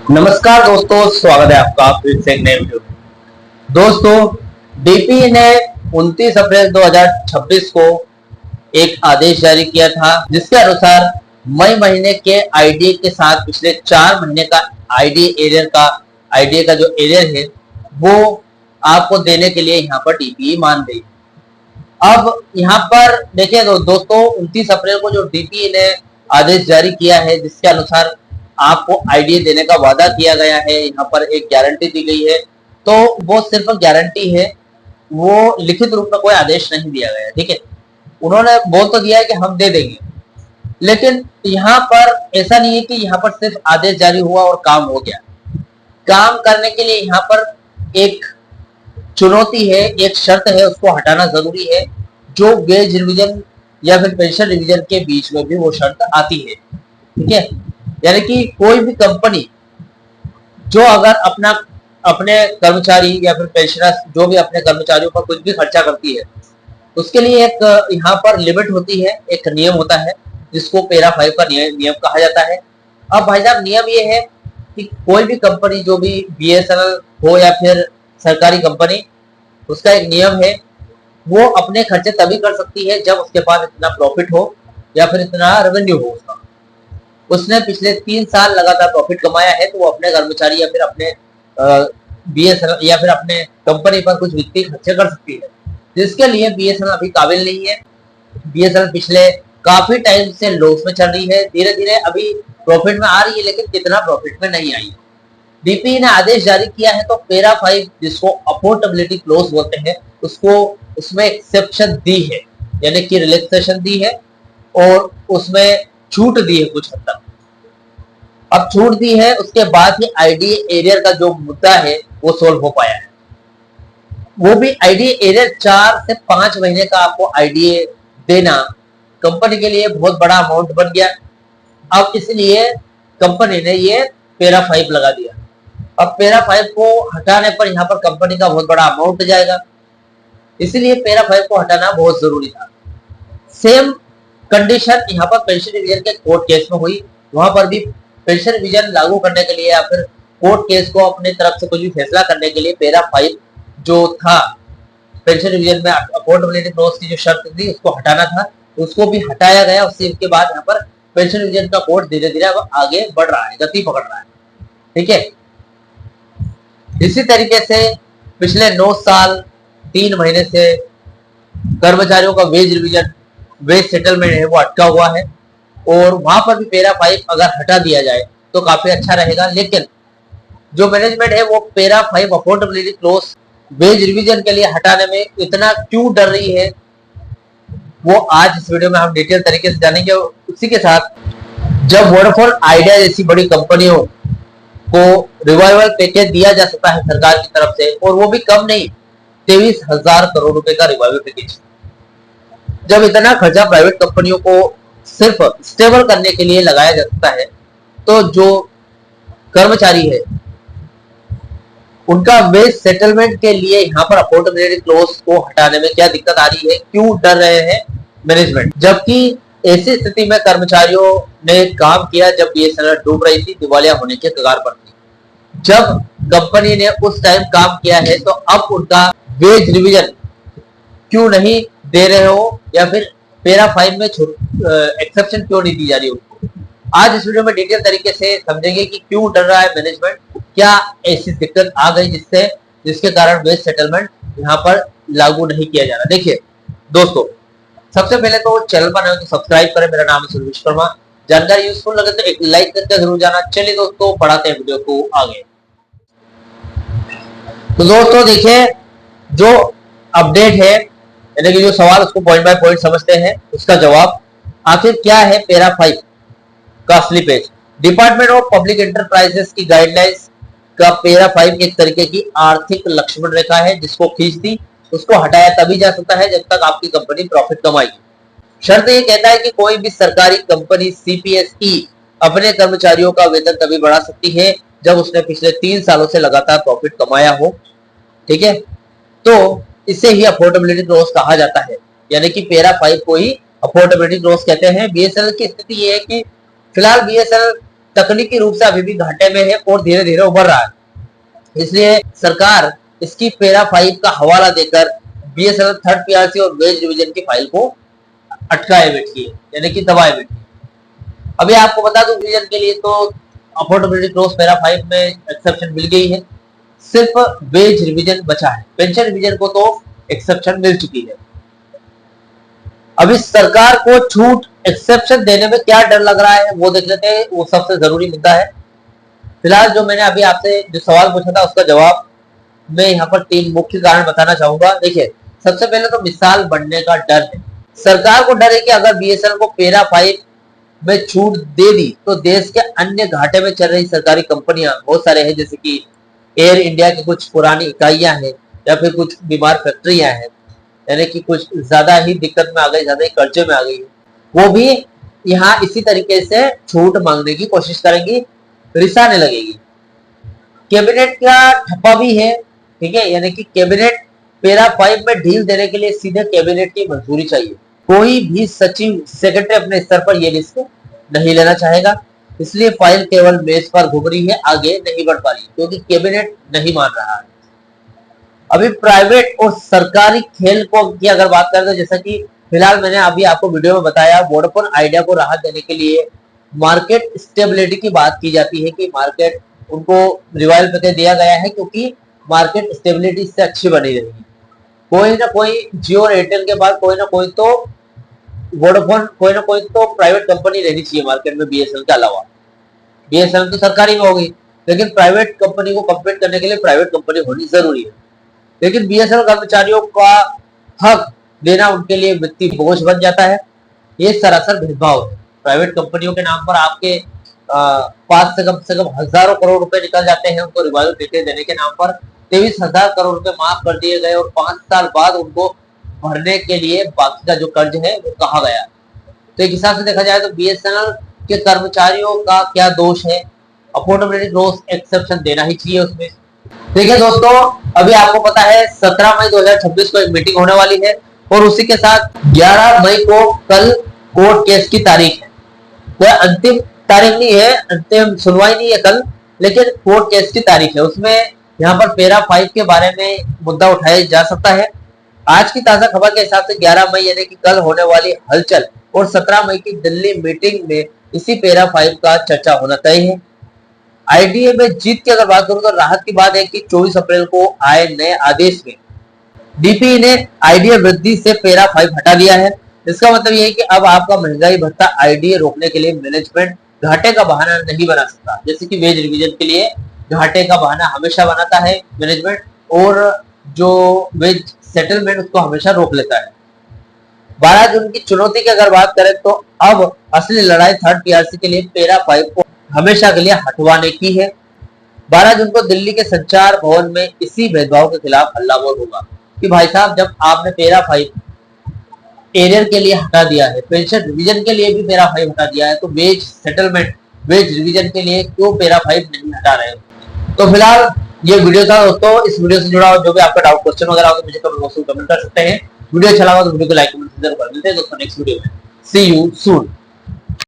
नमस्कार दोस्तों, स्वागत है आपका फिर से एक नए वीडियो में। दोस्तों, डीपी ने 29 अप्रैल 2026 को एक आदेश जारी किया था, जिसके अनुसार मई महीने के आईडीए के साथ पिछले 4 महीने का आईडीए का जो एरियर है वो आपको देने के लिए यहाँ पर डीपीई मान गई। अब यहाँ पर देखिए दोस्तों, 29 अप्रैल को जो डीपीई ने आदेश जारी किया है, जिसके अनुसार आपको आईडीए देने का वादा किया गया है, यहाँ पर एक गारंटी दी गई है, तो वो सिर्फ गारंटी है, वो लिखित रूप में कोई आदेश नहीं दिया गया है। ठीक है, उन्होंने बोल तो दिया है कि हम दे देंगे, लेकिन यहाँ पर ऐसा नहीं है कि यहाँ पर सिर्फ आदेश जारी हुआ और काम हो गया। काम करने के लिए यहाँ पर एक चुनौती है, एक शर्त है, उसको हटाना जरूरी है, जो वेज रिवीजन या फिर पेंशन रिवीजन के बीच में भी वो शर्त आती है। ठीक है, यानी कि कोई भी कंपनी जो अगर अपने कर्मचारी या फिर पेंशनर्स जो भी अपने कर्मचारियों पर कुछ भी खर्चा करती है, उसके लिए एक यहाँ पर लिमिट होती है, एक नियम होता है, जिसको पैरा 5 का नियम कहा जाता है। अब भाई साहब, नियम ये है कि कोई भी कंपनी, जो भी बीएसएनएल हो या फिर सरकारी कंपनी, उसका एक नियम है, वो अपने खर्चे तभी कर सकती है जब उसके पास इतना प्रॉफिट हो या फिर इतना रेवेन्यू हो। उसने पिछले 3 साल लगातार प्रॉफिट कमाया है, तो वो अपने कर्मचारी या फिर अपने बीएसएनएल या फिर अपने कंपनी पर कुछ वित्तीय खर्चे कर सकती है, जिसके लिए बीएसएनएल अभी काबिल नहीं है। बीएसएनएल पिछले काफी टाइम से लॉस में चल रही है, धीरे धीरे अभी प्रॉफिट में आ रही है, लेकिन कितना प्रॉफिट में नहीं आई। डीपी ने आदेश जारी किया है, तो पैरा 5 जिसको अफोर्डेबिलिटी क्लोज बोलते हैं, उसको उसमें एक्सेप्शन दी है, यानी कि रिलैक्सेशन दी है और उसमें छूट दी है कुछ हद तक। अब छूट दी है, उसके बाद ही आईडीए एरियर का जो मुद्दा है वो सोल्व हो पाया है। वो भी आईडीए एरियर 4 से 5 महीने का आपको आईडीए देना कंपनी के लिए बहुत बड़ा अमाउंट बन गया। अब इसलिए कंपनी ने ये पैरा 5 लगा दिया। अब पैरा 5 को हटाने पर यहाँ पर कंपनी का बहुत बड़ा अमाउंट जाएगा, इसीलिए पैरा 5 को हटाना बहुत जरूरी था। सेम कंडीशन यहाँ पर पेंशन रिवीजन के कोर्ट केस में हुई। वहां पर भी पेंशन रिवीजन लागू करने के लिए या फिर कोर्ट केस को अपने तरफ से कुछ भी फैसला करने के लिए पैरा 5 जो था पेंशन रिवीजन में अफोर्डेबिलिटी क्लॉज की जो शर्त थी उसको हटाना था, उसको भी हटाया गया। उसके बाद यहाँ पर पेंशन रिवीजन का कोर्ट धीरे धीरे आगे बढ़ रहा है, गति पकड़ रहा है। ठीक है, इसी तरीके से पिछले 9 साल 3 महीने से कर्मचारियों का वेज सेटलमेंट है वो अटका हुआ है, और वहां पर भी पैरा 5 अगर हटा दिया जाए तो काफी अच्छा रहेगा। लेकिन जो मैनेजमेंट है वो para 5 affordability clause veg revision के लिए हटाने में इतना क्यों डर रही है, वो आज इस वीडियो में हम डिटेल तरीके से जानेंगे। उसी के साथ, जब वोडाफोन आइडिया जैसी बड़ी कंपनियों को रिवाइवल पैकेज दिया जा सकता है सरकार की तरफ से, और वो भी कम नहीं, 23,000 करोड़ रुपए का रिवाइवल पैकेज, जब इतना खर्चा प्राइवेट कंपनियों को सिर्फ स्टेबल करने के लिए लगाया जा सकता है, तो जो कर्मचारी है उनका वेज सेटलमेंट के लिए यहाँ पर अफोर्डेबिलिटी क्लॉज को हटाने में क्या दिक्कत आ रही है, क्यों डर रहे हैं मैनेजमेंट। जबकि ऐसी स्थिति में कर्मचारियों ने काम किया जब बीएसएनएल डूब रही थी, दिवालिया होने के कगार पर थी। जब कंपनी ने उस टाइम काम किया है, तो अब उनका वेज रिवीजन क्यों नहीं दे रहे हो, या फिर पैरा 5 में एक्सेप्शन क्यों नहीं दी जा रही उनको। आज इस वीडियो में डिटेल तरीके से समझेंगे कि क्यों डर रहा है मैनेजमेंट, क्या ऐसी दिक्कत आ गई जिसके कारण वेज सेटलमेंट यहाँ पर लागू नहीं किया जा रहा। देखिए दोस्तों, सबसे पहले तो चैनल पर नए हो तो सब्सक्राइब करें। मेरा नाम है सुरेश विश्वकर्मा। जानकारी यूजफुल लगे तो एक लाइक करके जरूर जाना। चलिए दोस्तों, बढ़ाते हैं वीडियो को आगे। तो दोस्तों देखिए, जो अपडेट है, यानी कि जो सवाल उसको पॉइंट बाय पॉइंट समझते हैं, उसका जवाब आखिर क्या है पैरा 5 का असली page. Department of public enterprises की गाइडलाइंस का पैरा 5 एक तरीके की आर्थिक लक्ष्मण रेखा है, जिसको खींचती उसको हटाया तभी जा सकता है जब तक आपकी कंपनी प्रॉफिट कमाएगी। शर्त ये कहता है कि कोई भी सरकारी कंपनी सीपीएसई अपने कर्मचारियों का वेतन तभी बढ़ा सकती है जब उसने पिछले 3 सालों से लगातार प्रॉफिट कमाया हो। ठीक है, तो इसे ही अफोर्डेबिलिटी क्लॉज कहा जाता है, यानी कि पैरा 5 को ही अफोर्डेबिलिटी क्लॉज कहते हैं। बीएसएनएल की स्थिति ये है कि फिलहाल बीएसएनएल तकनीकी रूप से अभी भी घाटे में है और धीरे धीरे उभर रहा है। इसलिए सरकार इसकी पैरा 5 का हवाला देकर बीएसएनएल थर्ड पीआरसी और वेज डिवीजन की फाइल को अटकाए बैठी है, यानी कि दबाए बैठी है। अभी आपको बता दूं, डिवीजन के लिए तो अफोर्डेबिलिटी क्लॉज पैरा 5 में एक्सेप्शन मिल गई है, सिर्फ वेज रिवीजन बचा है। पेंशन रिवीजन को तो एक्सेप्शन मिल चुकी है। अभी सरकार को छूट एक्सेप्शन देने में क्या डर लग रहा है वो देख लेते हैं, वो सबसे जरूरी मुद्दा है। फिलहाल जो मैंने अभी आपसे जो सवाल पूछा था उसका जवाब मैं यहाँ पर 3 मुख्य कारण बताना चाहूंगा। देखिए, सबसे पहले तो मिसाल बनने का डर है। सरकार को डर है कि अगर बीएसएनएल को पैरा 5 में छूट दे दी तो देश के अन्य घाटे में चल रही सरकारी कंपनियां बहुत सारे हैं, जैसे कि एयर इंडिया की कुछ पुरानी इकाइयां हैं या फिर कुछ बीमार फैक्ट्रियां हैं, यानी कि कुछ ज्यादा ही दिक्कत में आ गई, ज्यादा ही कर्जे में आ गई, वो भी यहाँ इसी तरीके से छूट मांगने की कोशिश करेंगी, रिसाने लगेगी। कैबिनेट का ठप्पा भी है, ठीक है, यानी कि कैबिनेट पैरा 5 में ढील देने के लिए सीधे कैबिनेट की मंजूरी चाहिए। कोई भी सचिव सेक्रेटरी अपने स्तर पर यह रिस्क नहीं लेना चाहेगा, इसलिए फाइल केवल मेज पर घूम रही है, आगे नहीं बढ़ पा रही क्योंकि कैबिनेट नहीं मान रहा है। अभी प्राइवेट और सरकारी खेल को की अगर बात करें तो जैसा कि फिलहाल मैंने अभी आपको वीडियो में बताया, वोडाफोन आइडिया को राहत देने के लिए मार्केट स्टेबिलिटी की बात की जाती है कि मार्केट उनको रिवाइवल पैकेज दिया गया है क्योंकि मार्केट स्टेबिलिटी से अच्छी बनी रहेगी। कोई ना कोई जियो और एयरटेल के बाद कोई ना कोई तो वोडाफोन, कोई ना कोई तो प्राइवेट कंपनी रहनी चाहिए मार्केट में बीएसएनएल के अलावा। बीएसएनएल तो सरकारी में होगी, लेकिन प्राइवेट कंपनी को कम्पीट करने के लिए प्राइवेट कंपनी होनी जरूरी है। लेकिन बीएसएनएल कर्मचारियों का हक देना उनके लिए वित्तीय बोझ बन जाता है। ये सरासर भेदभाव है। प्राइवेट कंपनियों के नाम पर आपके पास से कम हजारों करोड़ रुपए निकल जाते हैं उनको रिवाइवल पैकेज देने के नाम पर। 23,000 करोड़ रुपए माफ कर दिए गए और 5 साल बाद उनको भरने के लिए बाकी का जो कर्ज है वो कहा गया। तो एक हिसाब से देखा जाए तो बीएसएनएल के कर्मचारियों का क्या दोष है, अफोर्डेबिलिटी क्लॉज एक्सेप्शन देना ही चाहिए उसमें। देखिए दोस्तों, अभी आपको पता है 17 मई 2026 को एक मीटिंग होने वाली है और उसी के साथ 11 मई को कल कोर्ट केस की तारीख है। वह अंतिम तारीख नहीं है, अंतिम सुनवाई नहीं है कल, लेकिन कोर्ट केस की तारीख है। उसमें यहाँ पर पैरा 5 के बारे में मुद्दा उठाया जा सकता है। आज की ताजा खबर के हिसाब से 11 मई यानी कि कल होने वाली हलचल और 17 मई की दिल्ली मीटिंग में इसी पैरा 5 का चर्चा होना तय है। आईडीए में जीत की अगर बात करूं तो राहत की बात है कि 24 अप्रैल को आए नए आदेश में डीपीई ने आईडीए वृद्धि से पैरा 5 हटा दिया है। इसका मतलब यह है कि अब आपका महंगाई भत्ता आईडीए रोकने के लिए मैनेजमेंट घाटे का बहाना नहीं बना सकता। जैसे कि वेज रिवीजन के लिए घाटे का बहाना हमेशा बनाता है मैनेजमेंट, और जो वेज सेटलमेंट उसको हमेशा रोक लेता है। 12 जून की चुनौती की अगर बात करें तो अब असली लड़ाई थर्ड पीआरसी के लिए पैरा 5 को हमेशा के लिए हटवाने की है। 12 जून को दिल्ली के संचार भवन में इसी भेदभाव के खिलाफ हल्ला बोल होगा कि भाई साहब, जब आपने पैरा 5 एरियर के लिए हटा दिया है, पेंशन रिवीजन के लिए भी पैरा 5 हटा दिया है, तो वेज सेटलमेंट, वेज रिवीजन के लिए क्यों पैरा 5 नहीं हटा रहे हो? तो फिलहाल ये वीडियो था दोस्तों। इस वीडियो से जुड़ा जो भी आपका डाउट, क्वेश्चन वगैरह हो तो मुझे कमेंट बॉक्स में कमेंट कर सकते हैं। वीडियो अच्छा लगा तो वीडियो को लाइक कमेंट जरूर कर। मिलते हैं दोस्तों नेक्स्ट वीडियो में। सी यू सून।